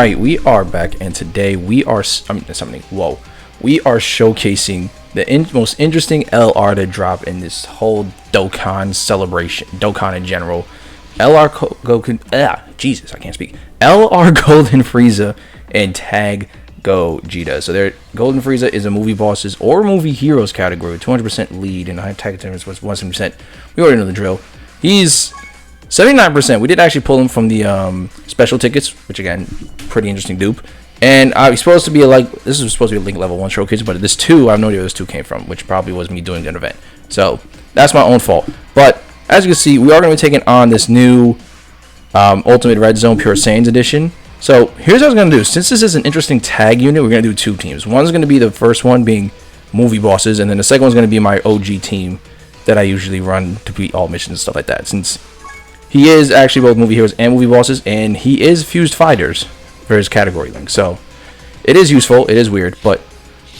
Alright, we are back, and today we are we are showcasing the most interesting LR to drop in this whole Dokkan celebration, Dokkan in general. LR Jesus, I can't speak. LR Golden Frieza and Tag Gogeta. So their Golden Frieza is a movie bosses or movie heroes category, 200% lead, and high tag attendance was 100%. We already know the drill. He's 79%. We did actually pull him from the special tickets, which again, pretty interesting dupe. And he's supposed to be this is supposed to be a Link level 1 showcase, but this 2, I have no idea where this 2 came from, which probably was me doing an event. So that's my own fault. But as you can see, we are going to be taking on this new Ultimate Red Zone Pure Saiyans edition. So here's what I was going to do. Since this is an interesting tag unit, we're going to do 2 teams. One's going to be the first one being movie bosses, and then the second one's going to be my OG team that I usually run to beat all missions and stuff like that. Since he is actually both movie heroes and movie bosses, and he is fused fighters for his category link. So it is useful, it is weird, but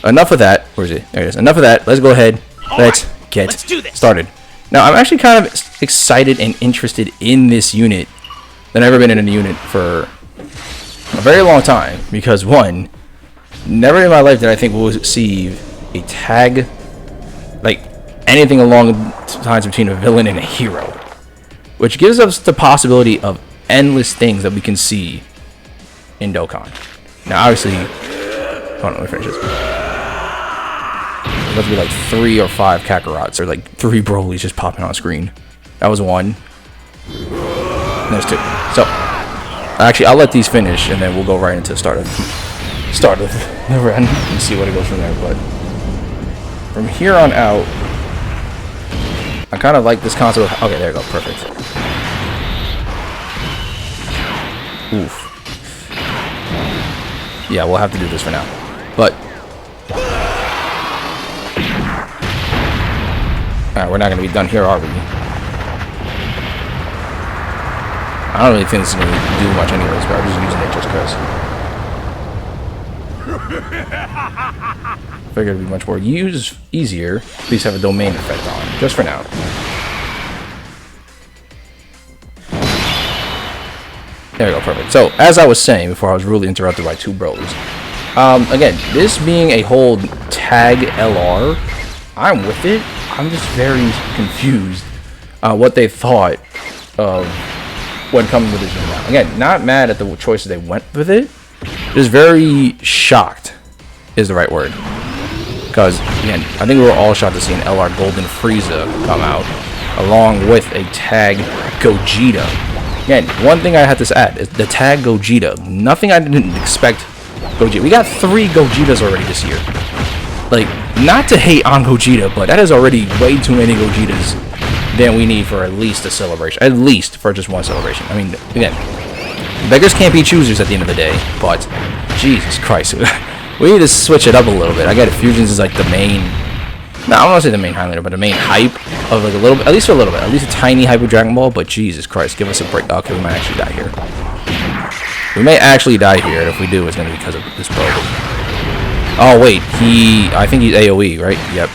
enough of that. Where is it? There it is. Enough of that. Let's go ahead. Let's get started. Now, I'm actually kind of excited and interested in this unit than I've ever been in a unit for a very long time, because one, never in my life did I think we'll receive a tag, like anything along the lines between a villain and a hero, which gives us the possibility of endless things that we can see in Dokkan. Now, obviously, hold on, let me finish this. There's about to be like 3 or 5 Kakarats, or like 3 Brolys just popping on screen. That was 1. And there's 2. So, actually, I'll let these finish, and then we'll go right into the start of the run and see what it goes from there. But from here on out, I kind of like this concept of, okay, there you go, perfect. Oof. Yeah, we'll have to do this for now. But alright, we're not going to be done here, are we? I don't really think this is going to do much anyways, but I'm just using it just because. Figured it'd be much more easier. Please have a domain effect on, just for now. There we go, perfect. So, as I was saying before I was rudely interrupted by 2 Brolys. Again, this being a whole tag LR, I'm with it. I'm just very confused what they thought of what comes with this unit now. Again, not mad at the choices they went with it. Just very shocked is the right word. Because, again, I think we were all shocked to see an LR Golden Frieza come out along with a tag Gogeta. Again, one thing I had to add is the tag Gogeta. Nothing I didn't expect Gogeta. We got 3 Gogetas already this year. Like, not to hate on Gogeta, but that is already way too many Gogetas than we need for at least a celebration. At least for just one celebration. I mean, again, beggars can't be choosers at the end of the day, but Jesus Christ. We need to switch it up a little bit. I get it, Fusions is like the main, no, I don't want to say the main highlighter, but the main hype of like a little bit, at least for a little bit, at least a tiny hype of Dragon Ball, but Jesus Christ, give us a break. Okay, we might actually die here. We may actually die here, and if we do, it's going to be because of this problem. Oh, wait, I think he's AoE, right? Yep,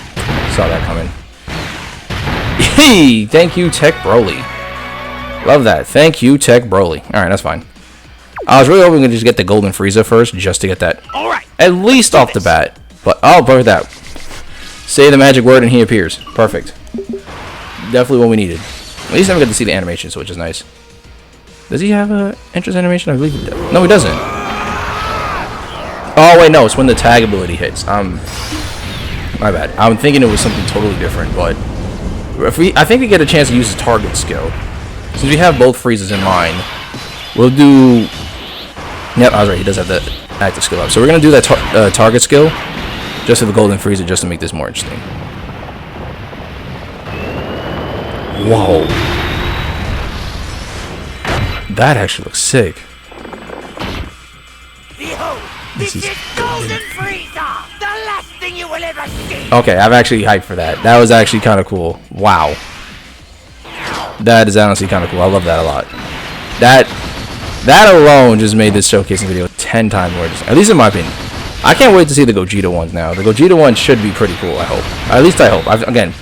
saw that coming. Hey, thank you, Tech Broly. Love that. Thank you, Tech Broly. Alright, that's fine. I was really hoping we could just get the Golden Frieza first, just to get that at least off the bat. But, oh, perfect that. Say the magic word and he appears. Perfect. Definitely what we needed. At least I never get to see the animation, so which is nice. Does he have a entrance animation? I believe he does. No, he doesn't. Oh, wait, no. It's when the tag ability hits. My bad. I'm thinking it was something totally different, but I think we get a chance to use the target skill. Since we have both Friezas in mind, we'll do... Yep, I was right. He does have the active skill up. So we're going to do that target skill just for the Golden Frieza, just to make this more interesting. Whoa. That actually looks sick. This is Golden Frieza, the last thing you will ever see. Okay, I'm actually hyped for that. That was actually kind of cool. Wow. That is honestly kind of cool. I love that a lot. That alone just made this showcasing video 10 times more interesting. At least in my opinion. I can't wait to see the Gogeta ones now. The Gogeta one should be pretty cool, I hope. At least I hope. Again,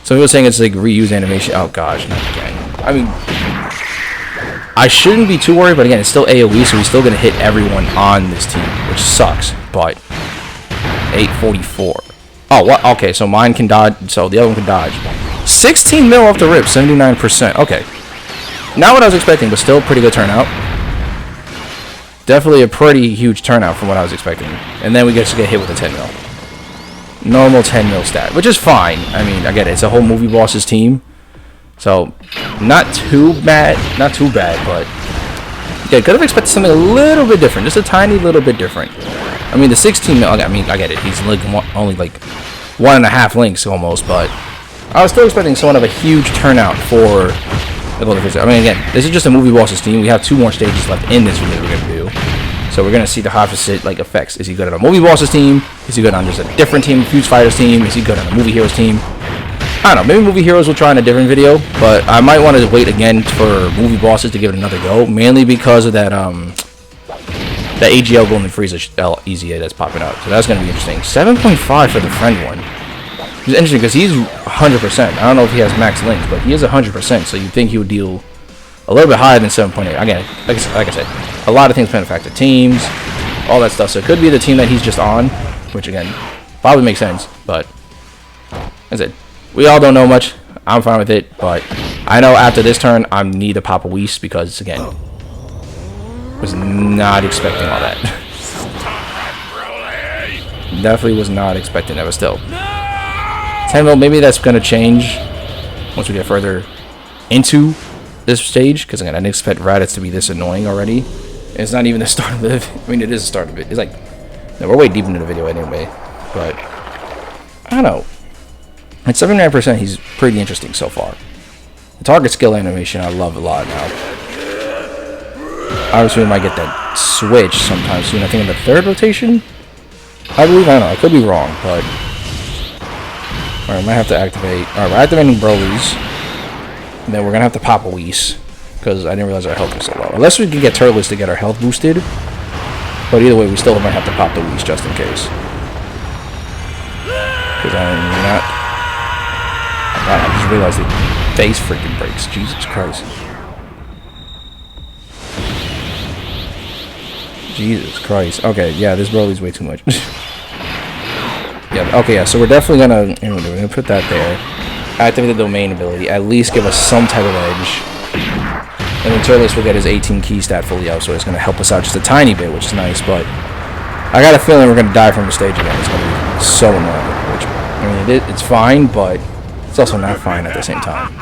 some people saying it's like reuse animation. Oh gosh, not again. I mean, I shouldn't be too worried, but again, it's still AoE, so he's still going to hit everyone on this team, which sucks, but 844. Oh, what? Okay, so mine can dodge, so the other one can dodge. 16 mil off the rip, 79%. Okay. Not what I was expecting, but still pretty good turnout. Definitely a pretty huge turnout from what I was expecting. And then we just get hit with a 10 mil. Normal 10 mil stat, which is fine. I mean, I get it. It's a whole movie boss's team. So, not too bad, but yeah, could have expected something a little bit different, just a tiny little bit different. I mean, the 16 mil, I mean, I get it. He's like only like 1.5 links almost, but I was still expecting somewhat of a huge turnout for the Golden Frieza. I mean, again, this is just a movie boss's team. We have 2 more stages left in this video we're gonna do, so we're gonna see the opposite like effects. Is he good on a movie boss's team? Is he good on just a different team, Fuse Fighters team? Is he good on a movie heroes team? I don't know, maybe Movie Heroes will try in a different video, but I might want to wait again for Movie Bosses to give it another go, mainly because of that, that AGL Golden Frieza EZA that's popping out, so that's going to be interesting. 7.5 for the friend one. It's interesting because he's 100%. I don't know if he has max links, but he is 100%, so you'd think he would deal a little bit higher than 7.8. Again, like I said, a lot of things play a factor. Teams, all that stuff, so it could be the team that he's just on, which again, probably makes sense, but that's it. We all don't know much. I'm fine with it, but I know after this turn, I need to pop a Whis because, again, was not expecting all that. Definitely was not expecting that, but still. 10 mil, maybe that's going to change once we get further into this stage, because, again, I didn't expect Raditz to be this annoying already. And it's not even the start of it. I mean, it is the start of it. It's like, no, we're way deep into the video anyway, but I don't know. At 79%, he's pretty interesting so far. The target skill animation, I love a lot now. Obviously, we might get that switch sometime soon. I think in the 3rd rotation? I believe, I don't know, I could be wrong, but... Alright, I might have to activate... Alright, we're activating Broly's. And then we're gonna have to pop a Whis, because I didn't realize our health was so low. Unless we can get Turles to get our health boosted. But either way, we still might have to pop the Whis just in case. Because I'm not... God, I just realized the face freaking breaks. Jesus Christ. Jesus Christ. Okay, yeah, this Broly's way too much. Yeah, okay, yeah, so we're definitely gonna... We're gonna put that there. Activate the domain ability. At least give us some type of edge. And then Turles will get his 18 key stat fully out, so it's gonna help us out just a tiny bit, which is nice, but... I got a feeling we're gonna die from the stage again. It's gonna be so annoying. Which, I mean, it's fine, but... It's also not fine at the same time.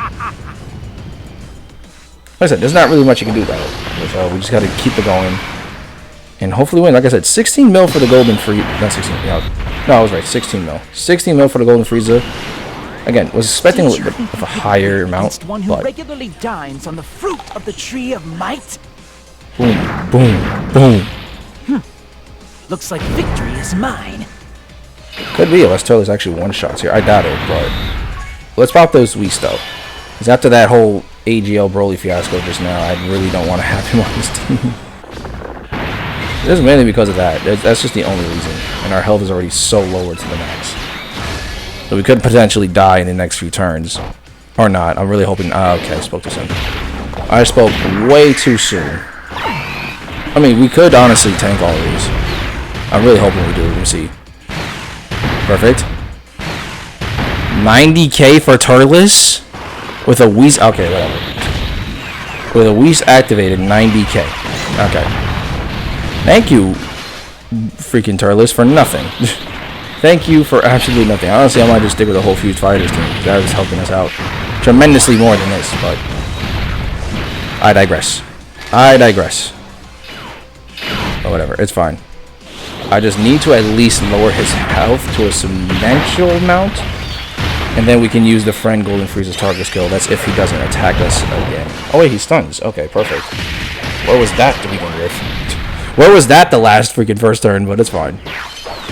Like I said, there's not really much you can do about it. So we just got to keep it going. And hopefully win. Like I said, 16 mil for the Golden Frieza. Not 16 mil. No, I was right. 16 mil. 16 mil for the Golden Frieza. Again, was expecting a little bit of a higher amount. One who regularly dines on the fruit of the tree of might. Boom, boom, boom. Looks like victory is mine. Could be, unless Turles actually one-shots here. I doubt it, but... Let's pop those Whis though. Because after that whole AGL Broly fiasco just now, I really don't want to have him on this team. This is mainly because of that. That's just the only reason. And our health is already so lowered to the max. So we could potentially die in the next few turns. Or not. I'm really hoping... okay, I spoke too soon. I spoke way too soon. I mean, we could honestly tank all of these. I'm really hoping we do. We'll see. Perfect. 90k for Turles with a Whis. Okay, whatever. With a Whis activated, 90k. Okay. Thank you, freaking Turles, for nothing. Thank you for absolutely nothing. Honestly, I might just stick with the whole Fuse Fighters team. That is helping us out tremendously more than this, but I digress. I digress. But whatever, it's fine. I just need to at least lower his health to a substantial amount. And then we can use the friend Golden Frieza's target skill. That's if he doesn't attack us again. Oh wait, he stuns. Okay, perfect. Where was that to begin with? Where was that the last freaking first turn? But it's fine.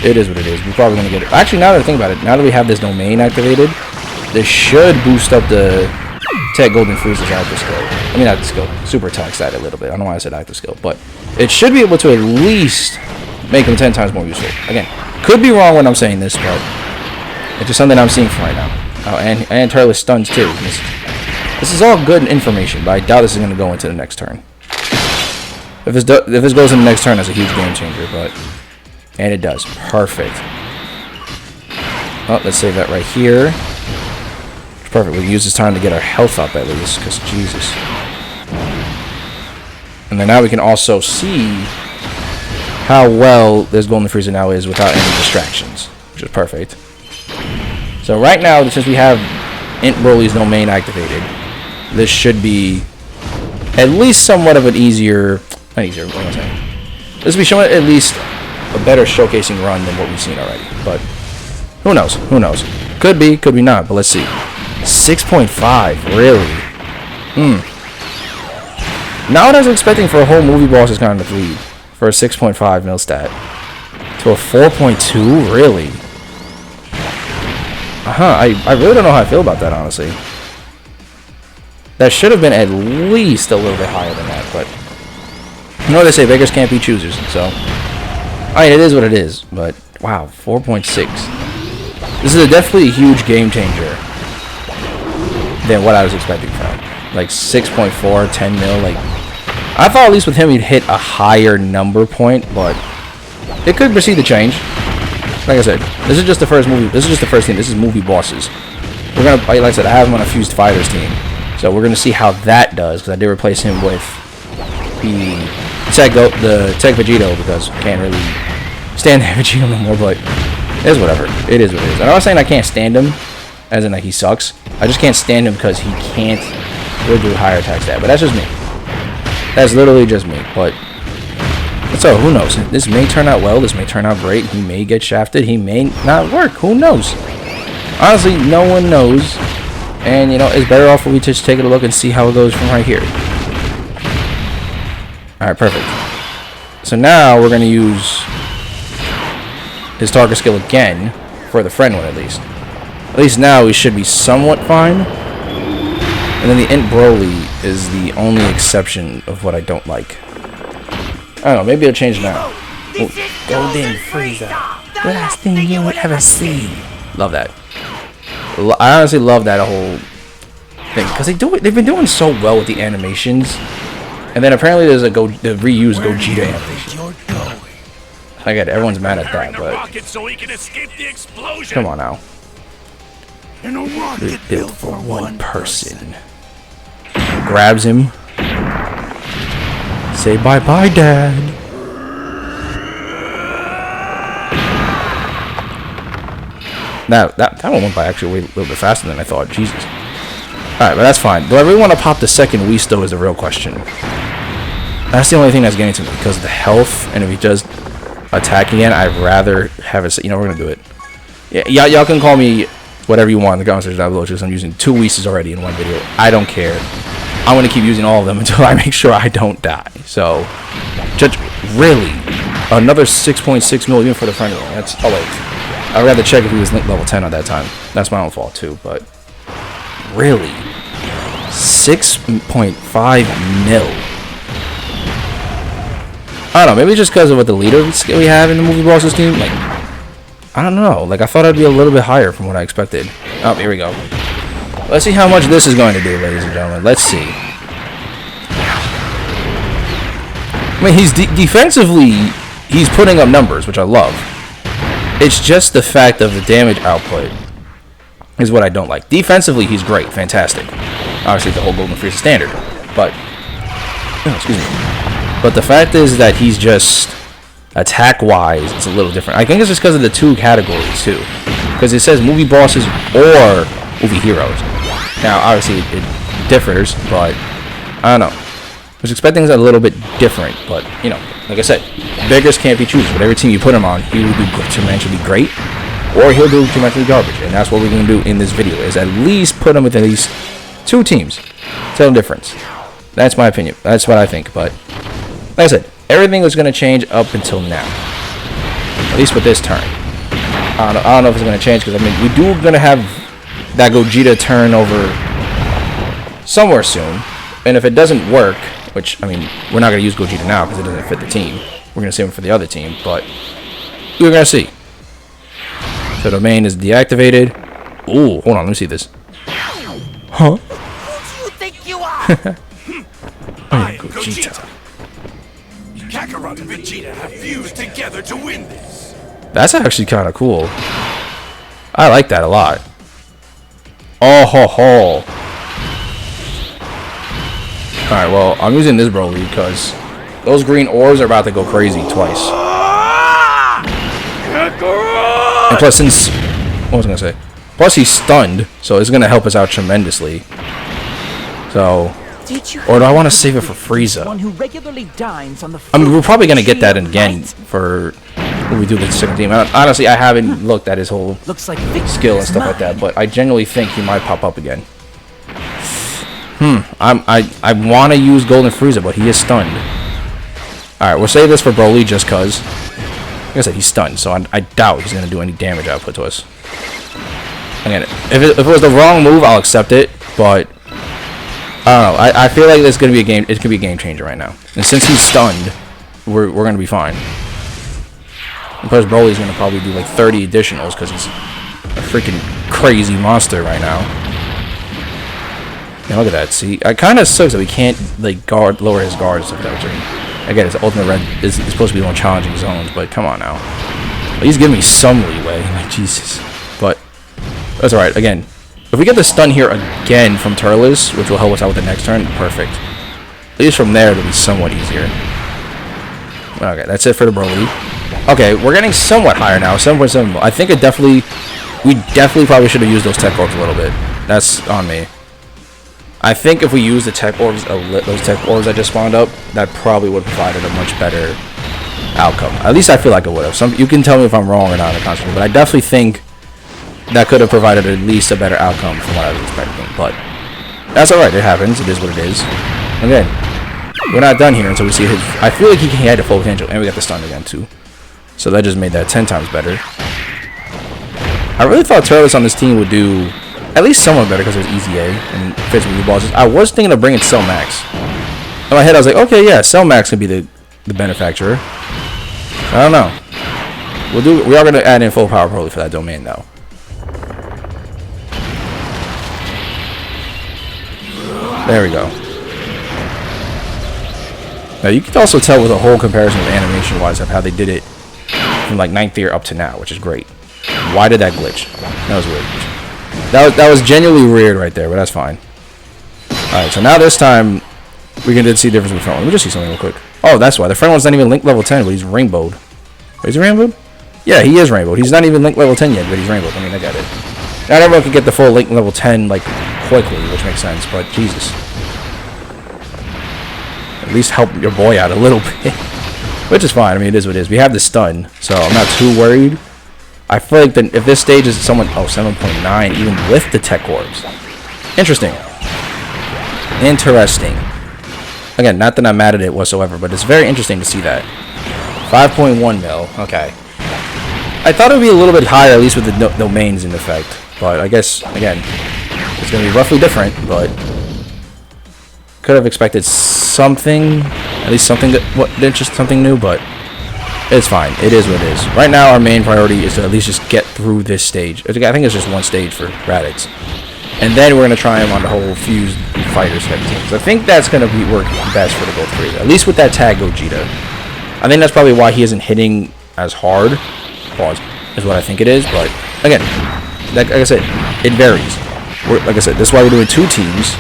It is what it is. We're probably going to get it. Actually, now that I think about it, now that we have this domain activated, this should boost up the Tech Golden Frieza's active skill. I mean, active skill. Super attack stat a little bit. I don't know why I said active skill. But it should be able to at least make him 10 times more useful. Again, could be wrong when I'm saying this, but... it's just something I'm seeing from right now. Oh, and Turles stuns too. This is all good information, but I doubt this is going to go into the next turn. If this goes in the next turn, that's a huge game changer. And it does. Perfect. Oh, let's save that right here. Perfect. We can use this time to get our health up at least, because Jesus. And then now we can also see how well this Golden Frieza now is without any distractions, which is perfect. So right now, since we have Int Broly's domain activated, this should be at least somewhat of an easier, not easier, what am I saying? This will be showing at least a better showcasing run than what we've seen already, but who knows? Who knows? Could be not, but let's see. 6.5, really? Not what I was expecting for a whole movie boss's kind of lead. For a 6.5 mil stat. To a 4.2, really? I really don't know how I feel about that, honestly. That should have been at least a little bit higher than that, but you know what they say, beggars can't be choosers, so alright, it is what it is, but wow, 4.6. This is definitely a huge game changer than what I was expecting from. Like 6.4, 10 mil, like I thought at least with him he'd hit a higher number point, but it could proceed to change. Like I said, this is just the first movie. This is just the first team. This is movie bosses. We're gonna, like I said, I have him on a Fused Fighters team, so we're gonna see how that does. Because I did replace him with the Tech Vegito because I can't really stand that Vegito no more. But it is whatever. It is what it is. And I'm not saying I can't stand him, as in like he sucks. I just can't stand him because he can't really do higher attack stat. But that's just me. That's literally just me. But so who knows? This may turn out well. This may turn out great. He may get shafted. He may not work. Who knows? Honestly, no one knows. And you know, it's better off if we just take a look and see how it goes from right here. Alright, perfect. So now we're going to use his target skill again for the friend one at least. At least now we should be somewhat fine. And then the Int Broly is the only exception of what I don't like. I don't know, maybe it'll change now. Oh, Golden Frieza, the last thing you would ever see. Love that. I honestly love that whole thing because they've been doing so well with the animations. And then apparently there's a reused Gogeta animation. I get it, everyone's mad at that, but come on now. They're built for one person. Grabs him. Say bye-bye, Dad. Now, that one went by actually a little bit faster than I thought. Jesus. Alright, but that's fine. Do I really want to pop the second Whisto is the real question. That's the only thing that's getting to me, because of the health, and if he does attack again, I'd rather have it... You know, we're going to do it. Yeah, y'all can call me whatever you want in the comment section down below, because I'm using 2 Whistos already in one video. I don't care. I'm going to keep using all of them until I make sure I don't die. So, just really, another 6.6 mil even for the friend one. That's, oh wait, I'd rather check if he was level 10 at that time. That's my own fault too, but really, 6.5 mil. I don't know, maybe just because of what the leader we have in the movie bosses team, like, I don't know, like I thought I'd be a little bit higher from what I expected. Oh, here we go. Let's see how much this is going to do, ladies and gentlemen. Let's see. I mean, he's defensively, he's putting up numbers, which I love. It's just the fact of the damage output is what I don't like. Defensively, he's great, fantastic. Obviously, the whole Golden Frieza standard, but excuse me. But the fact is that he's just attack-wise, it's a little different. I think it's just because of the 2 categories too, because it says movie bosses or movie heroes. Now, obviously, it differs, but I don't know. I was expecting a little bit different, but, you know, like I said, beggars can't be choosers. Whatever team you put him on, he will do tremendously great, or he'll do tremendously garbage. And that's what we're going to do in this video, is at least put him with at least 2 teams. Tell the difference. That's my opinion. That's what I think, but, like I said, everything is going to change up until now. At least with this turn. I don't know if it's going to change, because, I mean, we do going to have that Gogeta turn over somewhere soon, and if it doesn't work, which, I mean, we're not going to use Gogeta now because it doesn't fit the team, we're going to save him for the other team, but we're going to see. So domain is deactivated. Ooh, hold on, let me see this. Huh? Who do you think you are? Oh, Gogeta. Kakarot and Vegeta have fused together to win this. That's actually kind of cool. I like that a lot. Oh ho ho. Alright, well, I'm using this Broly because those green orbs are about to go crazy twice. And plus, since... What was I going to say? Plus, he's stunned, so it's going to help us out tremendously. So... Or do I want to save it for Frieza? I mean, we're probably going to get that again for when we do the second team. Honestly, I haven't looked at his whole skill and stuff like that, but I genuinely think he might pop up again. I want to use Golden Frieza, but he is stunned. Alright, we'll save this for Broly just because. Like I said, he's stunned, so I doubt he's going to do any damage output to us. Again, if it was the wrong move, I'll accept it, but I don't know. I feel like this is going to be a game. It could be a game changer right now. And since he's stunned, we're going to be fine. And plus, Broly's going to probably do like 30 additionals because he's a freaking crazy monster right now. Yeah, look at that. See, it kind of sucks that we can't like lower his guard and stuff like that. Again, his ultimate red is supposed to be the one challenging zones, but come on now. But he's giving me some leeway. Like Jesus. But that's all right. Again. If we get the stun here again from Turles, which will help us out with the next turn, perfect. At least from there, it'll be somewhat easier. Okay, that's it for the Broly. Okay, we're getting somewhat higher now, 7.7. I think we definitely probably should have used those tech orbs a little bit. That's on me. I think if we use the tech orbs, those tech orbs that just spawned up, that probably would have provided a much better outcome. At least I feel like it would have. You can tell me if I'm wrong or not in the comments, but I definitely think that could have provided at least a better outcome from what I was expecting, but that's alright, it happens, it is what it is. Again, we're not done here until we see his... I feel like he had a full potential, and we got the stun again too. So that just made that 10 times better. I really thought Turles on this team would do at least somewhat better because it was easy A and fits with new bosses. I was thinking of bringing Cell Max. In my head I was like, okay, yeah, Cell Max can be the benefactor. I don't know. We are going to add in full power probably for that domain though. There we go. Now you can also tell with a whole comparison of animation wise of how they did it from like 9th year up to now, which is great. Why did that glitch? That was weird. That was genuinely weird right there, but that's fine. Alright, so now this time we can see the difference with the front one. Let me just see something real quick. Oh, that's why. The front one's not even link level 10, but he's rainbowed. Is he rainbowed? Yeah, he is rainbowed. He's not even link level 10 yet, but he's rainbowed. I mean, I get it. Not everyone can get the full link level 10 like quickly, which makes sense, but Jesus. At least help your boy out a little bit. Which is fine. I mean, it is what it is. We have the stun, so I'm not too worried. I feel like if this stage is someone... Oh, 7.9, even with the tech orbs. Interesting. Interesting. Again, not that I'm mad at it whatsoever, but it's very interesting to see that. 5.1 mil. Okay. I thought it would be a little bit higher, at least with the domains in effect. But I guess, again, it's going to be roughly different, but could have expected something, at least something something new, but it's fine. It is what it is. Right now, our main priority is to at least just get through this stage. I think it's just one stage for Raditz. And then we're going to try him on the whole fused fighters type team. So I think that's going to work best for the Gold Frieza, at least with that tag Gogeta. I think that's probably why he isn't hitting as hard. Pause. Is what I think it is, but again, like I said, it varies. Like I said, this is why we're doing 2 teams.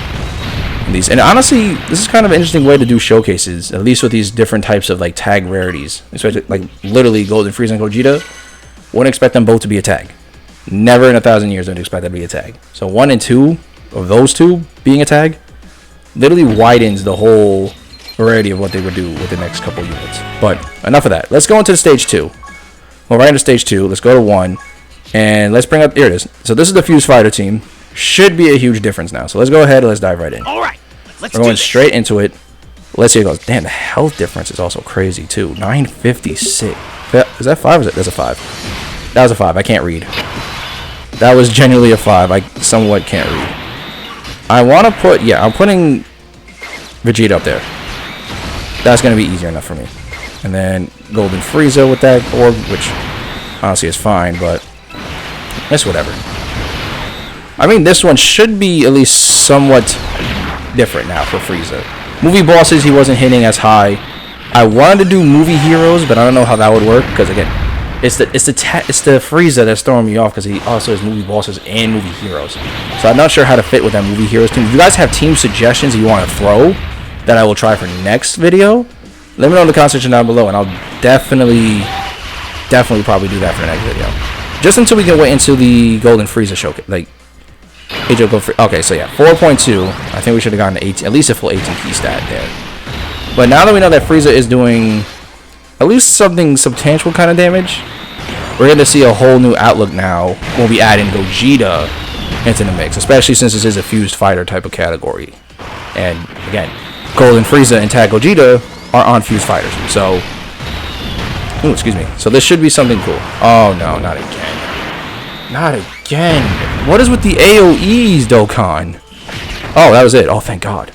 And honestly, this is kind of an interesting way to do showcases, at least with these different types of like tag rarities. Especially like literally Golden Frieza and Gogeta. Wouldn't expect them both to be a tag. Never in 1,000 years would expect that to be a tag. So 1 and 2 of those 2 being a tag literally widens the whole variety of what they would do with the next couple units. But enough of that. Let's go into stage 2. Well, right into stage 2. Let's go to 1. And let's bring up... Here it is. So this is the Fused Fighter team. Should be a huge difference now. So let's go ahead and let's dive right in. Alright, we're going straight into it. Let's see how it goes. Damn, the health difference is also crazy too. 956. Is that 5 or is it? That's a 5. That was a 5. I can't read. That was genuinely a 5. I somewhat can't read. I want to put... Yeah, I'm putting Vegeta up there. That's going to be easier enough for me. And then Golden Frieza with that orb, which honestly is fine, but it's whatever. I mean, this one should be at least somewhat different now for Frieza. Movie bosses, he wasn't hitting as high I wanted to do movie heroes, but I don't know how that would work because again, it's the Frieza that's throwing me off because he also has movie bosses and movie heroes. So I'm not sure how to fit with that movie heroes team. If you guys have team suggestions you want to throw that I will try for next video, let me know in the comment section down below, and I'll definitely probably do that for the next video. Just until we can wait into the Golden Frieza showcase, like Age of Gold. Okay, so yeah, 4.2. I think we should have gotten 18, at least a full 18 key stat there. But now that we know that Frieza is doing at least something substantial kind of damage, we're going to see a whole new outlook now when we add in Gogeta into the mix, especially since this is a fused fighter type of category. And again, Golden Frieza and Tag Gogeta are on fused fighters. So, ooh, excuse me. So this should be something cool. Oh no, not again. Not again. What is with the AoEs, Dokkan? Oh, that was it. Oh, thank God.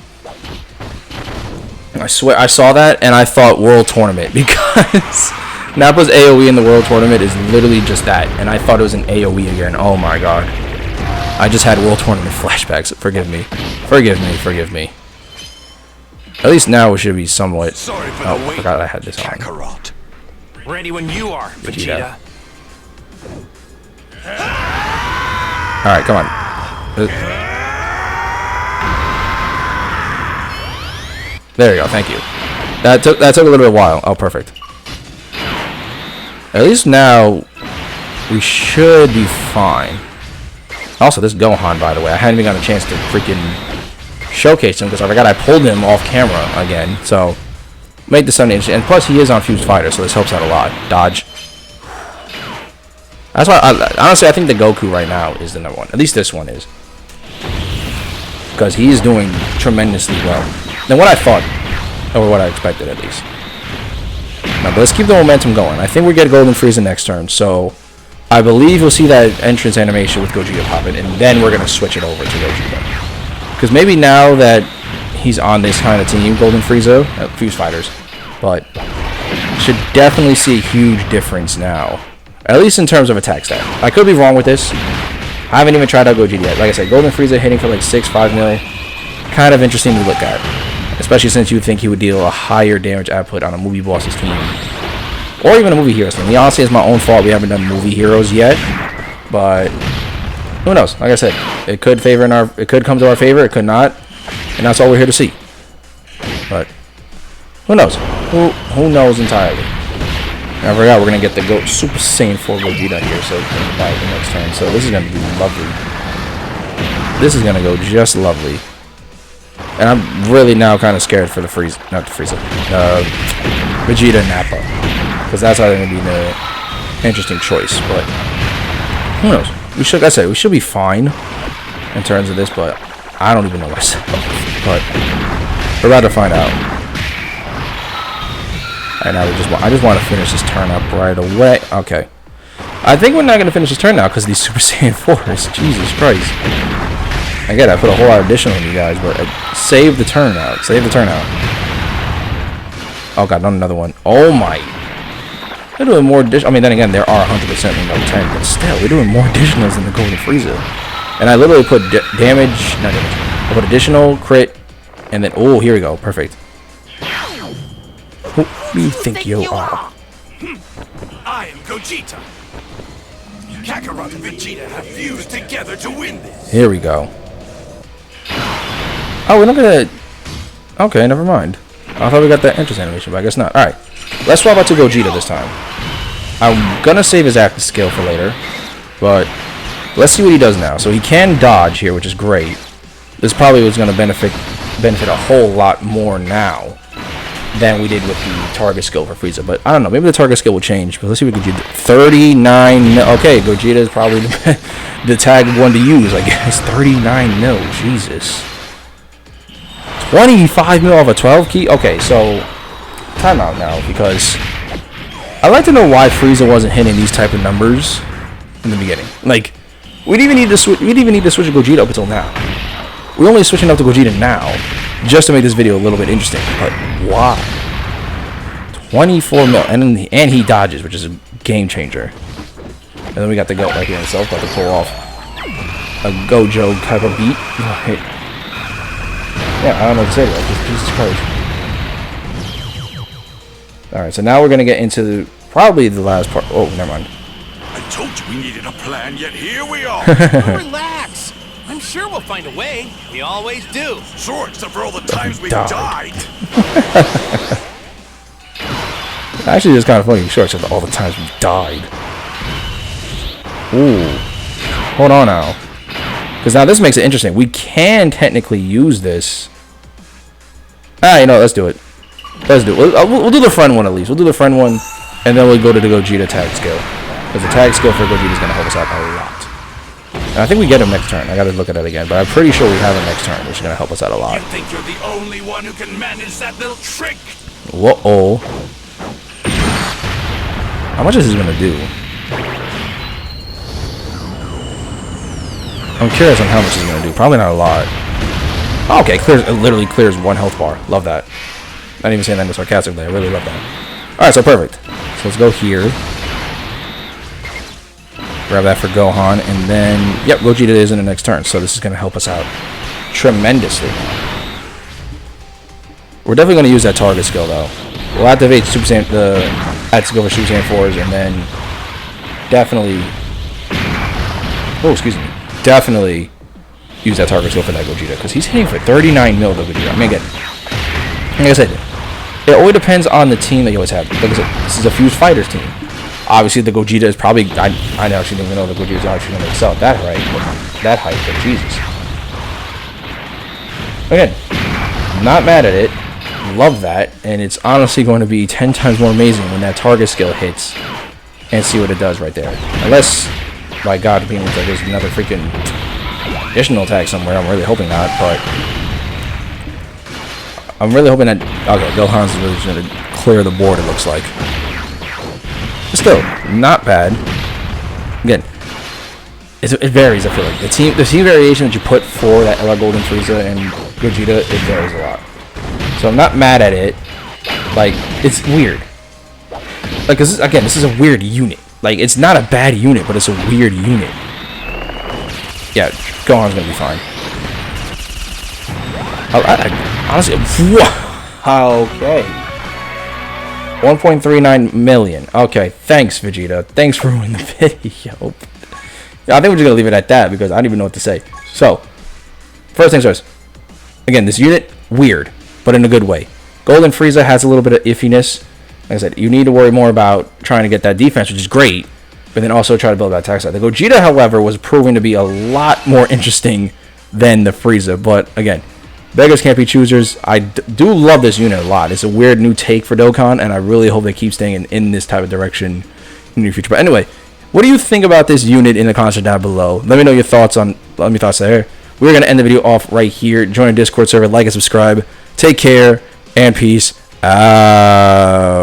I swear I saw that and I thought World Tournament because Nappa's AoE in the World Tournament is literally just that, and I thought it was an AoE again. Oh my God. I just had World Tournament flashbacks. Forgive me. Forgive me. Forgive me. At least now it should be somewhat. Sorry for oh, the I wait, forgot I had this on. Kakarot. Ready when you are, Vegeta. Alright, come on. There you go, thank you. That took a little bit of a while. Oh, perfect. At least now we should be fine. Also, this Gohan, by the way, I hadn't even gotten a chance to freaking showcase him because I forgot I pulled him off camera again. So make this something interesting. And plus, he is on fused fighter, so this helps out a lot. Dodge. That's why, honestly, I think the Goku right now is the #1. At least this one is, because he is doing tremendously well than what I thought, or what I expected at least. Now, but let's keep the momentum going. I think we get Golden Frieza next turn, so I believe you'll see that entrance animation with Gogeta popping, and then we're gonna switch it over to Gogeta. Because maybe now that he's on this kind of team, Golden Frieza, fused fighters, but should definitely see a huge difference now, at least in terms of attack stat. I could be wrong with this. I haven't even tried out Gogeta yet. Like I said, Golden Frieza hitting for like 6-5 mil, kind of interesting to look at. Especially since you would think he would deal a higher damage output on a movie boss's team. Or even a movie heroes team. Honestly, it's my own fault we haven't done movie heroes yet. But who knows? Like I said, it could come to our favor, it could not. And that's all we're here to see. But who knows? Who knows entirely? I forgot we're gonna get the Super Saiyan 4 Gogeta here, so by the next turn. So this is gonna be lovely. This is gonna go just lovely. And I'm really now kind of scared for the Vegeta and Nappa, because that's either going to be the interesting choice. But who knows? We should be fine in terms of this, but I don't even know myself. But we're about to find out. And I just want to finish this turn up right away. Okay. I think we're not going to finish this turn now because of these Super Saiyan 4s. Jesus Christ. Again, I put a whole lot of additional on you guys, but save the turnout. Save the turnout. Oh god, not another one. Oh my. They're doing more I mean, then again, there are 100% in no 10, but still, we're doing more additionals than the Golden Frieza. And I literally put damage, not damage. I put additional, crit, and then, oh, here we go. Perfect. Who do you think you are? I am Gogeta. Kakarot and Vegeta have fused together to win this. Here we go. Oh, we're not gonna. Okay, never mind. I thought we got that entrance animation, but I guess not. Alright. Let's swap out to Gogeta this time. I'm gonna save his active skill for later, but let's see what he does now. So he can dodge here, which is great. This probably was gonna benefit a whole lot more now than we did with the target skill for Frieza. But I don't know, maybe the target skill will change. But let's see what Gogeta. 39 mil. Okay, Gogeta is probably the tag one to use, I guess. 39 mil. Jesus. 25 mil off a 12 key? Okay, so timeout now, because I'd like to know why Frieza wasn't hitting these type of numbers in the beginning. Like, we didn't even need to switch to Gogeta up until now. We're only switching up to Gogeta now just to make this video a little bit interesting. But why? 24 mil, and he dodges, which is a game changer. And then we got the goat right here himself, about to pull off a Gojo type of beat. Right. Yeah, I don't know what to say about this. Jesus Christ. All right, so now we're gonna get into probably the last part. Oh, never mind. I told you we needed a plan, yet here we are. Relax. I'm sure we'll find a way. We always do. Sure, except for all the times we died. died. Actually, it's kind of funny. Sure, except for all the times we died. Ooh. Hold on now. Because now this makes it interesting. We can technically use this. You know, let's do it. Let's do it. We'll do the friend one at least. We'll do the friend one, and then we'll go to the Gogeta tag skill. Because the tag skill for Gogeta is going to help us out a lot. And I think we get him next turn. I got to look at it again. But I'm pretty sure we have him next turn, which is going to help us out a lot. You think you're the only one who can manage that little trick? Whoa. How much is this going to do? I'm curious on how much it's going to do. Probably not a lot. Oh, okay, it literally clears 1 health bar. Love that. Not even saying that in a sarcastic way. I really love that. Alright, so perfect. So let's go here. Grab that for Gohan. And then, yep, Gogeta is in the next turn. So this is going to help us out tremendously. We're definitely going to use that target skill, though. We'll activate Super Saiyan, the skill for Super Saiyan 4s, and then definitely... Oh, excuse me. Definitely use that target skill for that Gogeta, because he's hitting for 39 mil of Gogeta. I mean, again, like I said, it always depends on the team that you always have. Like I said, this is a Fused Fighters team. Obviously, the Gogeta is probably... I actually didn't even know the Gogeta is actually going to excel at that height, but Jesus. Again, not mad at it. Love that, and it's honestly going to be 10 times more amazing when that target skill hits and see what it does right there. Unless, by God, being like there's another freaking additional attack somewhere. I'm really hoping not, but I'm really hoping that... Okay, Gohan's really just going to clear the board, it looks like. But still, not bad. Again, it varies, I feel like. The team variation that you put for that LR Golden Frieza and Gogeta, it varies a lot. So I'm not mad at it. Like, it's weird. Like, this is a weird unit. Like, it's not a bad unit, but it's a weird unit. Yeah, Gohan's gonna be fine. Honestly, okay. 1.39 million. Okay, thanks, Vegeta. Thanks for ruining the video. Yeah, I think we're just gonna leave it at that because I don't even know what to say. So, first things first. Again, this unit, weird, but in a good way. Golden Frieza has a little bit of iffiness. Like I said, you need to worry more about trying to get that defense, which is great, but then also try to build that attack side. The Gogeta, however, was proving to be a lot more interesting than the Frieza. But again, beggars can't be choosers. I do love this unit a lot. It's a weird new take for Dokkan, and I really hope they keep staying in this type of direction in the future. But anyway, what do you think about this unit in the comments down below? Let me know your thoughts there. We're going to end the video off right here. Join our Discord server, like and subscribe. Take care, and peace out.